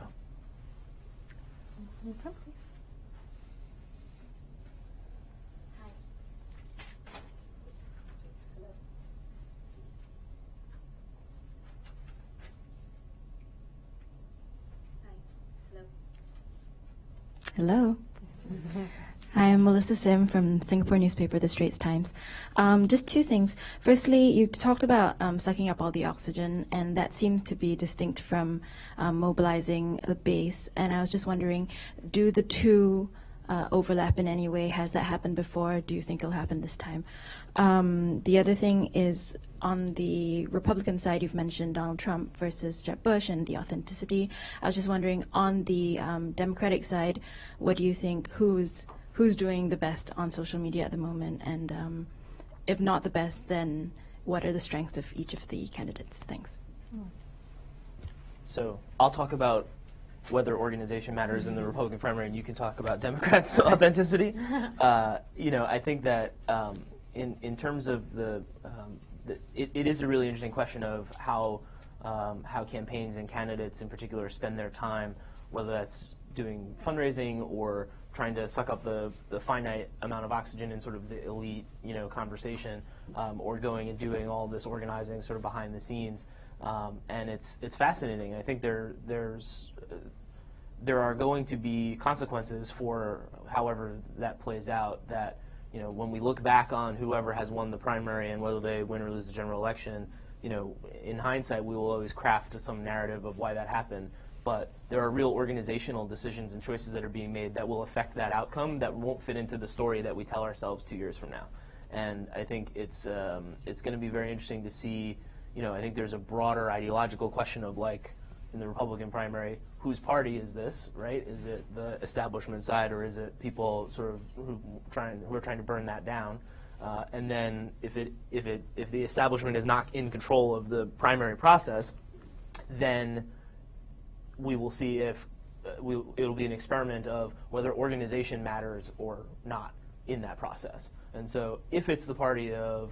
Hello. I am Melissa Sim from Singapore newspaper, The Straits Times. Just two things. Firstly, you talked about sucking up all the oxygen, and that seems to be distinct from mobilizing the base. And I was just wondering, do the two overlap in any way? Has that happened before? Do you think it'll happen this time? The other thing is, on the Republican side, you've mentioned Donald Trump versus Jeb Bush and the authenticity. I was just wondering, on the Democratic side, what do you think? Who's doing the best on social media at the moment? And if not the best, then what are the strengths of each of the candidates? Thanks. So I'll talk about whether organization matters in the Republican primary, and you can talk about Democrats' authenticity. I think that in terms of it is a really interesting question of how campaigns and candidates in particular spend their time, whether that's doing fundraising or trying to suck up the finite amount of oxygen in sort of the elite conversation, or going and doing all this organizing sort of behind the scenes. And it's fascinating. I think there are going to be consequences for however that plays out that you know, when we look back on whoever has won the primary and whether they win or lose the general election, you know, in hindsight, we will always craft some narrative of why that happened. But there are real organizational decisions and choices that are being made that will affect that outcome that won't fit into the story that we tell ourselves 2 years from now. And I think it's going to be very interesting to see, you know, I think there's a broader ideological question of, like, in the Republican primary, whose party is this, right? Is it the establishment side, or is it people sort of who are trying to burn that down? And then if the establishment is not in control of the primary process, then we will see if it'll be an experiment of whether organization matters or not in that process. And so if it's the party of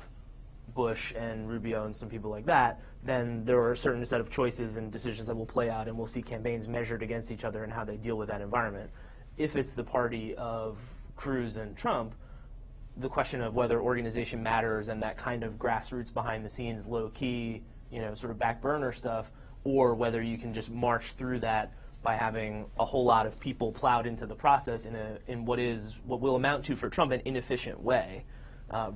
Bush and Rubio and some people like that, then there are a certain set of choices and decisions that will play out, and we'll see campaigns measured against each other and how they deal with that environment. If it's the party of Cruz and Trump, the question of whether organization matters and that kind of grassroots behind the scenes, low key, you know, sort of back burner stuff, or whether you can just march through that by having a whole lot of people plowed into the process in what will amount to for Trump an inefficient way,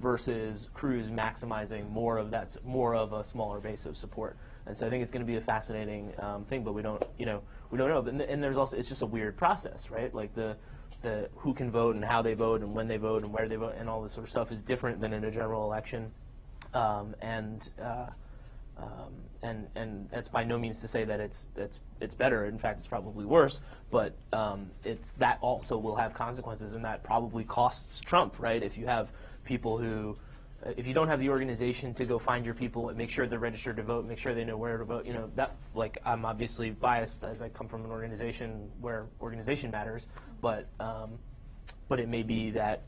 versus Cruz maximizing more of a smaller base of support. And so I think it's going to be a fascinating thing, but we don't know. And there's also, it's just a weird process, right? Like the who can vote and how they vote and when they vote and where they vote and all this sort of stuff is different than in a general election. And that's by no means to say that it's better. In fact, it's probably worse. But that also will have consequences, and that probably costs Trump, right? If you have people who, if you don't have the organization to go find your people and make sure they're registered to vote, make sure they know where to vote, you know, that, like, I'm obviously biased as I come from an organization where organization matters, but it may be that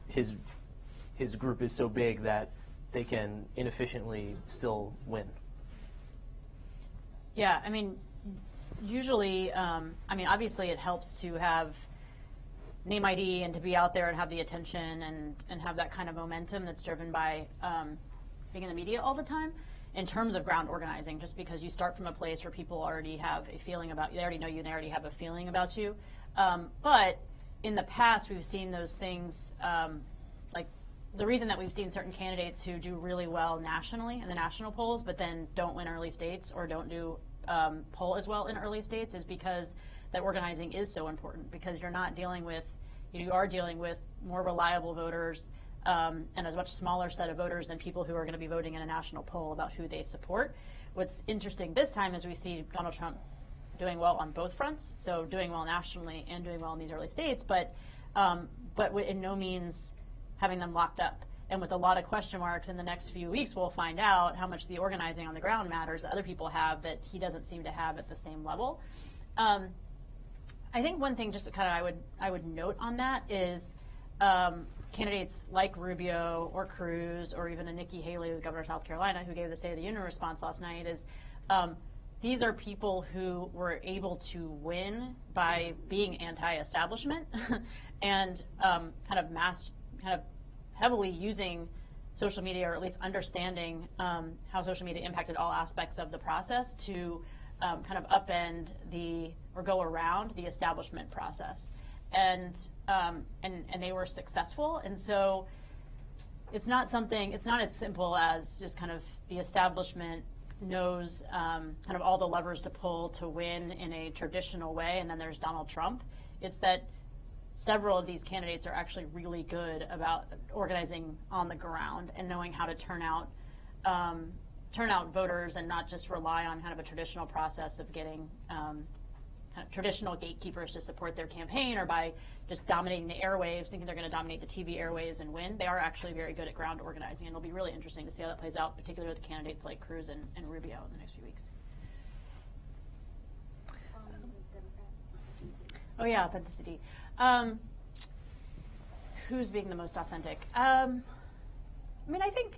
his group is so big that they can inefficiently still win. Yeah, I mean, usually, I mean, obviously it helps to have name ID and to be out there and have the attention and have that kind of momentum that's driven by being in the media all the time. In terms of ground organizing, just because you start from a place where people already have a feeling about you, they already know you, and they already have a feeling about you. But in the past, we've seen those things, like the reason that we've seen certain candidates who do really well nationally in the national polls, but then don't win early states or don't do poll as well in early states, is because that organizing is so important, because you're not dealing with, you are dealing with more reliable voters and a much smaller set of voters than people who are going to be voting in a national poll about who they support. What's interesting this time is we see Donald Trump doing well on both fronts, so doing well nationally and doing well in these early states, but in no means having them locked up. And with a lot of question marks in the next few weeks, we'll find out how much the organizing on the ground matters that other people have that he doesn't seem to have at the same level. I think one thing just to kind of I would note on that is candidates like Rubio or Cruz or even a Nikki Haley, the governor of South Carolina, who gave the State of the Union response last night, is these are people who were able to win by being anti-establishment and kind of heavily using social media, or at least understanding how social media impacted all aspects of the process to kind of upend or go around the establishment process, and they were successful. And so it's not as simple as just kind of the establishment knows kind of all the levers to pull to win in a traditional way, and then there's Donald Trump. It's that several of these candidates are actually really good about organizing on the ground and knowing how to turn out voters and not just rely on kind of a traditional process of getting kind of traditional gatekeepers to support their campaign, or by just dominating the airwaves, thinking they're going to dominate the TV airwaves and win. They are actually very good at ground organizing, and it'll be really interesting to see how that plays out, particularly with candidates like Cruz and Rubio in the next few weeks. Oh yeah, authenticity. Who's being the most authentic? I mean, I think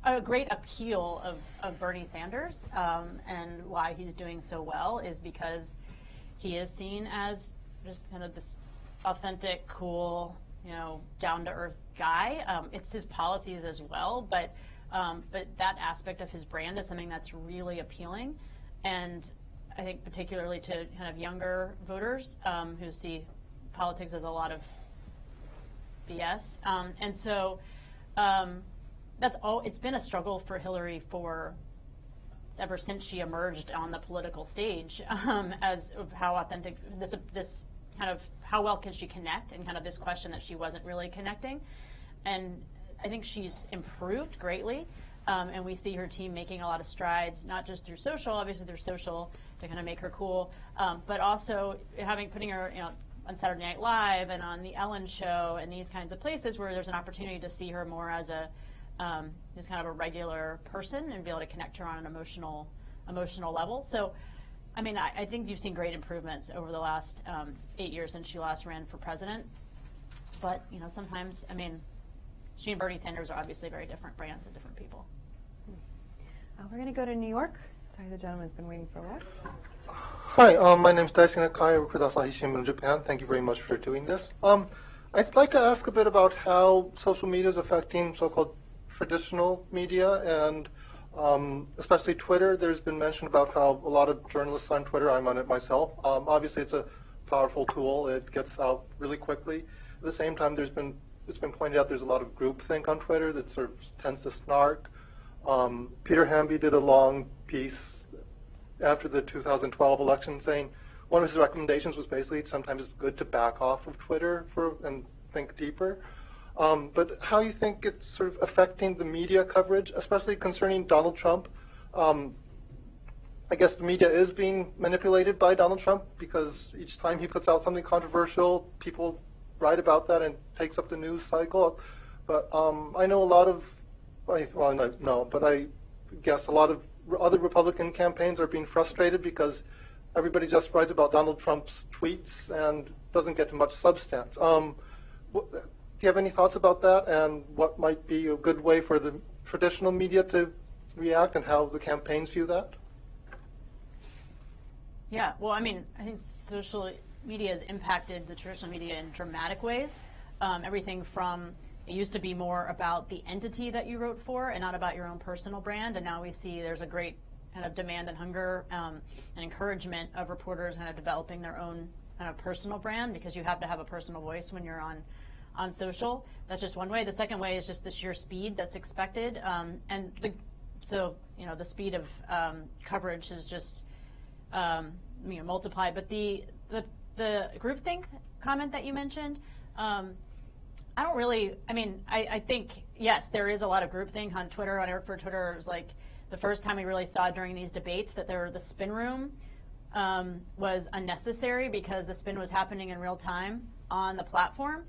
a great appeal of Bernie Sanders and why he's doing so well is because he is seen as just kind of this authentic, cool, you know, down-to-earth guy. It's his policies as well, but that aspect of his brand is something that's really appealing, and I think particularly to kind of younger voters who see politics is a lot of BS. And so it's been a struggle for Hillary ever since she emerged on the political stage, as of how authentic this kind of how well can she connect, and kind of this question that she wasn't really connecting. And I think she's improved greatly, and we see her team making a lot of strides, not just through social, obviously through social to kind of make her cool, but also putting her, on Saturday Night Live and on the Ellen Show and these kinds of places where there's an opportunity to see her more as just kind of a regular person and be able to connect her on an emotional level. So, I mean, I think you've seen great improvements over the last 8 years since she last ran for president. But, sometimes, I mean, she and Bernie Sanders are obviously very different brands and different people. We're going to go to New York. Sorry, the gentleman's been waiting for a while. Hi, my name is Daisuke Nakai. I work with Asahi Shimbun Japan. Thank you very much for doing this. I'd like to ask a bit about how social media is affecting so-called traditional media, and especially Twitter. There's been mention about how a lot of journalists on Twitter, I'm on it myself. Obviously, it's a powerful tool. It gets out really quickly. At the same time, it's been pointed out there's a lot of groupthink on Twitter that sort of tends to snark. Peter Hamby did a long piece after the 2012 election saying one of his recommendations was basically sometimes it's good to back off of Twitter and think deeper. But how you think it's sort of affecting the media coverage, especially concerning Donald Trump. I guess the media is being manipulated by Donald Trump because each time he puts out something controversial, people write about that and takes up the news cycle. But I know a lot of, I guess a lot of other Republican campaigns are being frustrated because everybody just writes about Donald Trump's tweets and doesn't get to much substance. Do you have any thoughts about that, and what might be a good way for the traditional media to react, and how the campaigns view that? Yeah, well, I mean, I think social media has impacted the traditional media in dramatic ways. Everything from, it used to be more about the entity that you wrote for and not about your own personal brand, and now we see there's a great kind of demand and hunger and encouragement of reporters kind of developing their own kind of personal brand, because you have to have a personal voice when you're on social. That's just one way. The second way is just the sheer speed that's expected, and the speed of coverage is just multiplied. But the groupthink comment that you mentioned, I think, yes, there is a lot of groupthink on Twitter. On Eric for Twitter, it was like the first time we really saw during these debates that the spin room was unnecessary because the spin was happening in real time on the platform.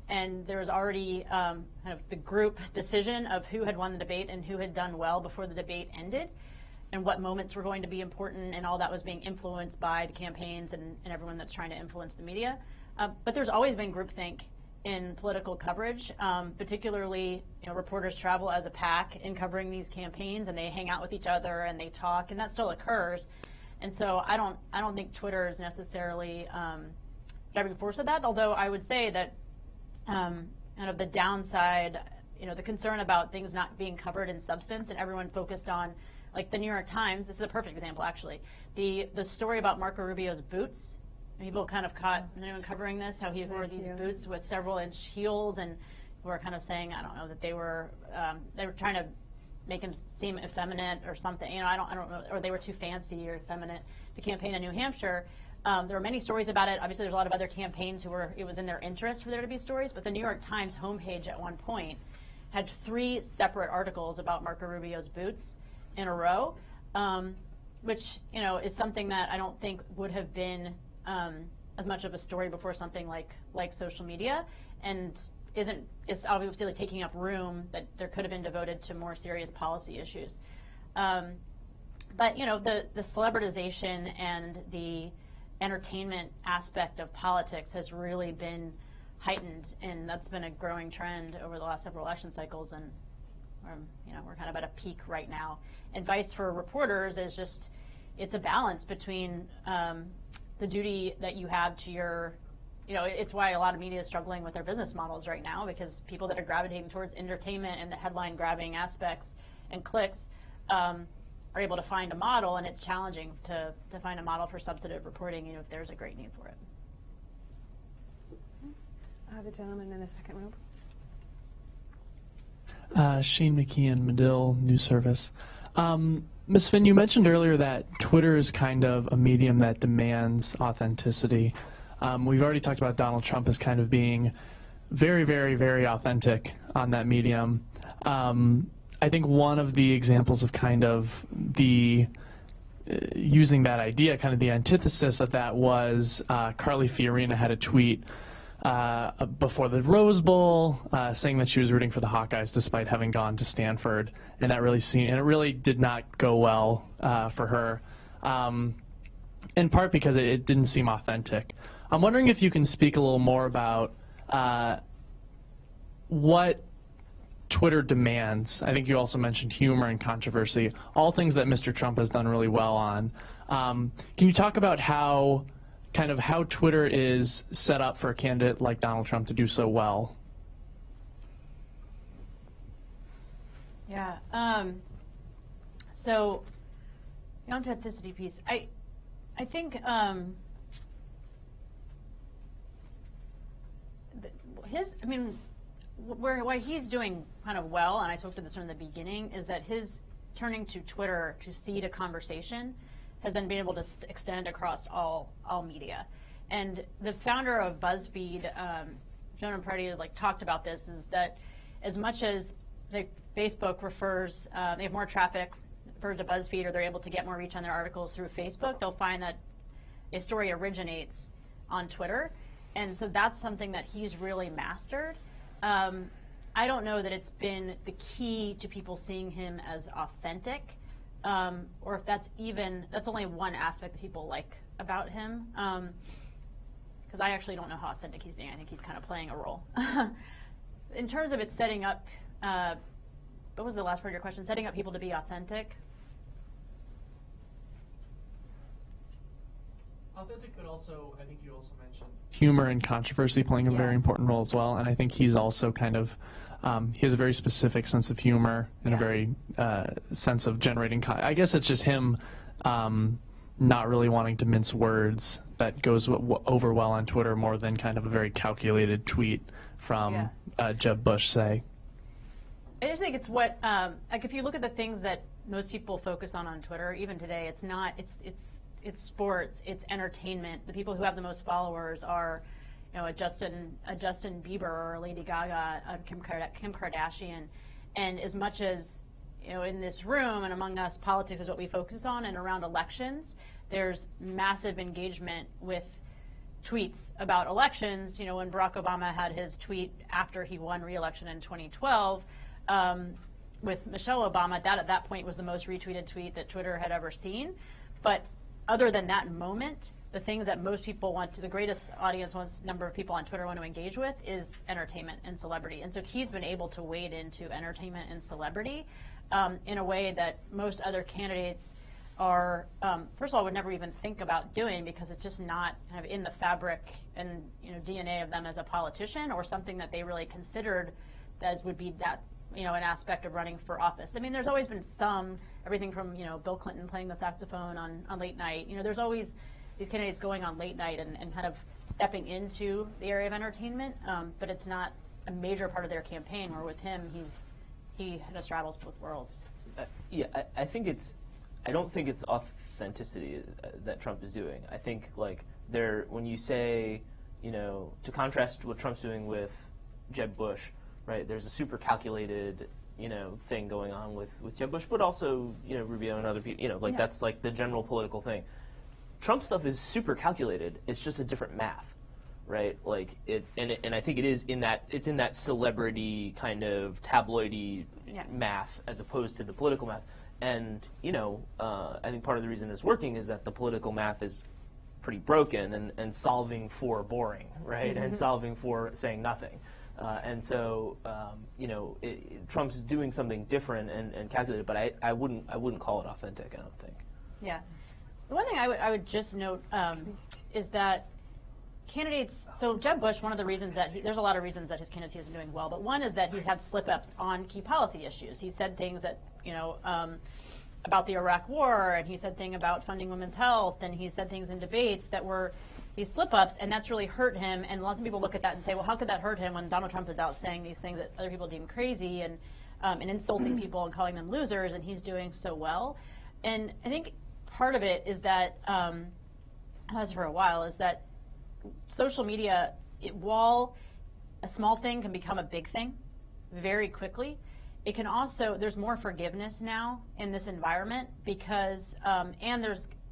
And there was already kind of the group decision of who had won the debate and who had done well before the debate ended, and what moments were going to be important, and all that was being influenced by the campaigns and everyone that's trying to influence the media. But there's always been groupthink in political coverage, particularly reporters travel as a pack in covering these campaigns, and they hang out with each other and they talk, and that still occurs. And so I don't think Twitter is necessarily driving force of that, although I would say that kind of the downside, the concern about things not being covered in substance and everyone focused on, like the New York Times, this is a perfect example actually, the story about Marco Rubio's boots. People kind of caught anyone covering this, how he wore these boots with several-inch heels, and were kind of saying, I don't know, that they were trying to make him seem effeminate or something. I don't know, or they were too fancy or effeminate to campaign in New Hampshire. There were many stories about it. Obviously, there's a lot of other campaigns it was in their interest for there to be stories, but the New York Times homepage at one point had 3 separate articles about Marco Rubio's boots in a row, which, is something that I don't think would have been as much of a story before something like social media, and is obviously like taking up room that there could have been devoted to more serious policy issues. But the celebritization and the entertainment aspect of politics has really been heightened, and that's been a growing trend over the last several election cycles, and we're kind of at a peak right now. Advice for reporters is just, it's a balance between the duty that you have to your, it's why a lot of media is struggling with their business models right now, because people that are gravitating towards entertainment and the headline grabbing aspects and clicks are able to find a model, and it's challenging to find a model for substantive reporting, if there's a great need for it. The gentleman in the second row. Shane McKeon, Medill News Service. Ms. Finn, you mentioned earlier that Twitter is kind of a medium that demands authenticity. We've already talked about Donald Trump as kind of being very, very, very authentic on that medium. I think one of the examples of kind of the using that idea, kind of the antithesis of that was Carly Fiorina had a tweet before the Rose Bowl, saying that she was rooting for the Hawkeyes despite having gone to Stanford, and that it really did not go well for her, in part because it didn't seem authentic. I'm wondering if you can speak a little more about what Twitter demands. I think you also mentioned humor and controversy, all things that Mr. Trump has done really well on. Can you talk about how Twitter is set up for a candidate like Donald Trump to do so well? Yeah. So the authenticity piece, I think why he's doing kind of well, and I spoke to this from the beginning, is that his turning to Twitter to seed a conversation has then been able to extend across all media. And the founder of BuzzFeed, Jonah Peretti, talked about this, is that as much as Facebook refers, they have more traffic refers to BuzzFeed, or they're able to get more reach on their articles through Facebook, they'll find that a story originates on Twitter. And so that's something that he's really mastered. I don't know that it's been the key to people seeing him as authentic, or if that's only one aspect that people like about him, because I actually don't know how authentic he's being. I think he's kind of playing a role. In terms of it setting up, what was the last part of your question? Setting up people to be authentic? Authentic could also, I think you also mentioned humor and controversy playing a very important role as well, and I think he's also kind of, he has a very specific sense of humor and a very sense of generating, I guess it's just him not really wanting to mince words that goes over well on Twitter more than kind of a very calculated tweet from Jeb Bush, say. I just think it's what, if you look at the things that most people focus on Twitter, even today, it's not, it's sports, it's entertainment. The people who have the most followers are, a Justin Bieber or Lady Gaga, Kim Kardashian. And as much as, in this room and among us, politics is what we focus on, and around elections, there's massive engagement with tweets about elections. When Barack Obama had his tweet after he won re-election in 2012, with Michelle Obama, that at that point was the most retweeted tweet that Twitter had ever seen. But other than that moment, the things that most people the greatest audience number of people on Twitter want to engage with is entertainment and celebrity. And so he's been able to wade into entertainment and celebrity in a way that most other candidates are, first of all, would never even think about doing, because it's just not kind of in the fabric and DNA of them as a politician, or something that they really considered as would be that an aspect of running for office. I mean, there's always been everything from Bill Clinton playing the saxophone on late night. There's always these candidates going on late night and kind of stepping into the area of entertainment, but it's not a major part of their campaign. Where with him, he just straddles both worlds. I don't think it's authenticity that Trump is doing. I think when you say, to contrast what Trump's doing with Jeb Bush, right? There's a super calculated, thing going on with Jeb Bush, but also, Rubio and other people, that's like the general political thing. Trump stuff is super calculated. It's just a different math, right? And I think it's in that celebrity kind of tabloidy math as opposed to the political math. And, I think part of the reason it's working is that the political math is pretty broken and solving for boring, right? And solving for saying nothing. And so, Trump's doing something different and calculated, but I wouldn't call it authentic, I don't think. Yeah. The one thing I would just note is that candidates, so Jeb Bush, one of the reasons that there's a lot of reasons that his candidacy isn't doing well, but one is that he's had slip-ups on key policy issues. He said things that, about the Iraq War, and he said things about funding women's health, and he said things in debates that were these slip-ups, and that's really hurt him. And lots of people look at that and say, well, how could that hurt him when Donald Trump is out saying these things that other people deem crazy and insulting people and calling them losers, and he's doing so well. And I think part of it is that, as for a while, is that social media, while a small thing can become a big thing very quickly, it can also, there's more forgiveness now in this environment because, and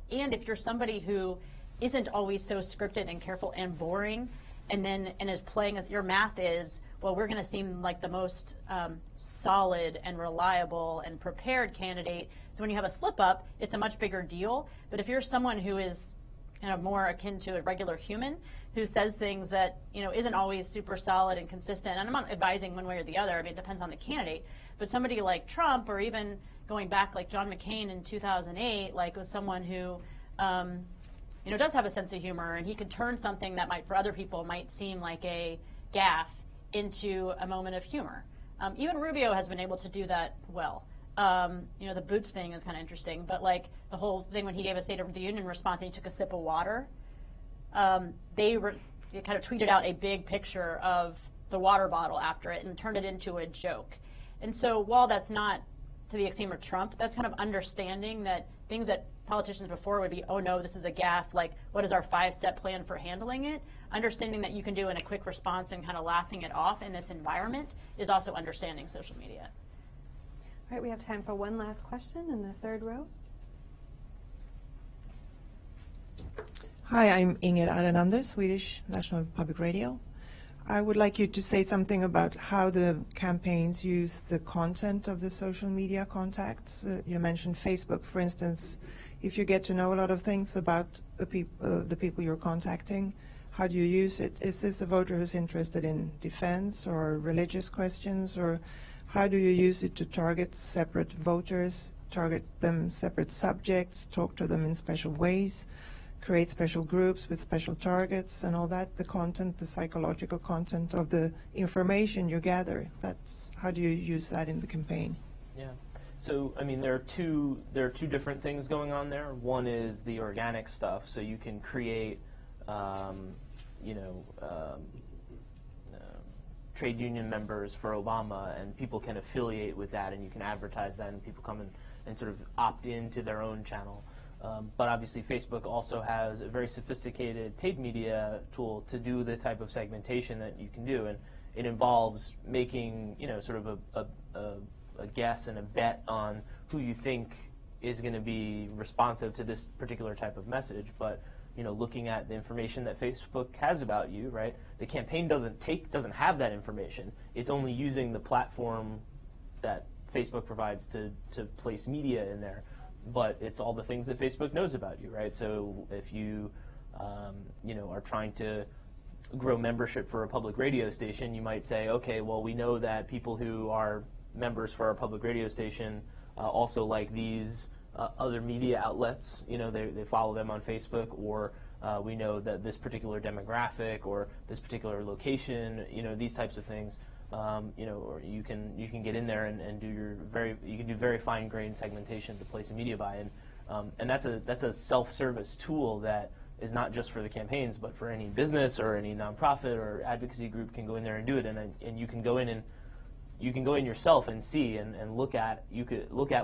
if you're somebody who isn't always so scripted and careful and boring, and is playing as your math is, well, we're going to seem like the most solid and reliable and prepared candidate. So when you have a slip up, it's a much bigger deal. But if you're someone who is kind of more akin to a regular human who says things that, isn't always super solid and consistent, and I'm not advising one way or the other, I mean, it depends on the candidate, but somebody like Trump, or even going back like John McCain in 2008, like was someone who, does have a sense of humor, and he could turn something that might, for other people, might seem like a gaffe into a moment of humor. Even Rubio has been able to do that well. The boots thing is kind of interesting, but like the whole thing when he gave a State of the Union response and he took a sip of water, they kind of tweeted out a big picture of the water bottle after it and turned it into a joke. And so while that's not to the extreme of Trump, that's kind of understanding that things that politicians before would be, oh no, this is a gaffe, like what is our 5-step plan for handling it? Understanding that you can do in a quick response and kind of laughing it off in this environment is also understanding social media. All right, we have time for one last question in the third row. Hi, I'm Inger Aranander, Swedish National Public Radio. I would like you to say something about how the campaigns use the content of the social media contacts. You mentioned Facebook, for instance. If you get to know a lot of things about the people you're contacting, how do you use it? Is this a voter who's interested in defense or religious questions, or how do you use it to target separate voters, target them separate subjects, talk to them in special ways, create special groups with special targets and all that? The content, the psychological content of the information you gather, how do you use that in the campaign? Yeah. So, I mean, there are two different things going on there. One is the organic stuff, so you can create, trade union members for Obama, and people can affiliate with that, and you can advertise that, and people come and sort of opt into their own channel. But obviously, Facebook also has a very sophisticated paid media tool to do the type of segmentation that you can do, and it involves making, sort of a guess and a bet on who you think is going to be responsive to this particular type of message. But looking at the information that Facebook has about you, right? The campaign doesn't have that information. It's only using the platform that Facebook provides to place media in there. But it's all the things that Facebook knows about you, right? So if you, are trying to grow membership for a public radio station, you might say, okay, well, we know that people who are members for our public radio station also like these other media outlets. They follow them on Facebook, or we know that this particular demographic or this particular location, these types of things. Or you can get in there and do very fine-grained segmentation to place a media buy, and that's a self-service tool that is not just for the campaigns, but for any business or any nonprofit or advocacy group can go in there and do it, and you can go in yourself and see and look at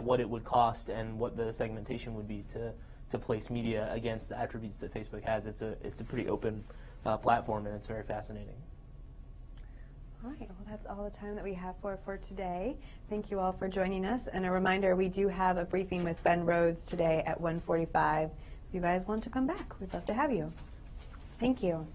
what it would cost and what the segmentation would be to place media against the attributes that Facebook has. It's a pretty open platform, and it's very fascinating. All right, well, that's all the time that we have for today. Thank you all for joining us. And a reminder, we do have a briefing with Ben Rhodes today at 1:45. If you guys want to come back, we'd love to have you. Thank you.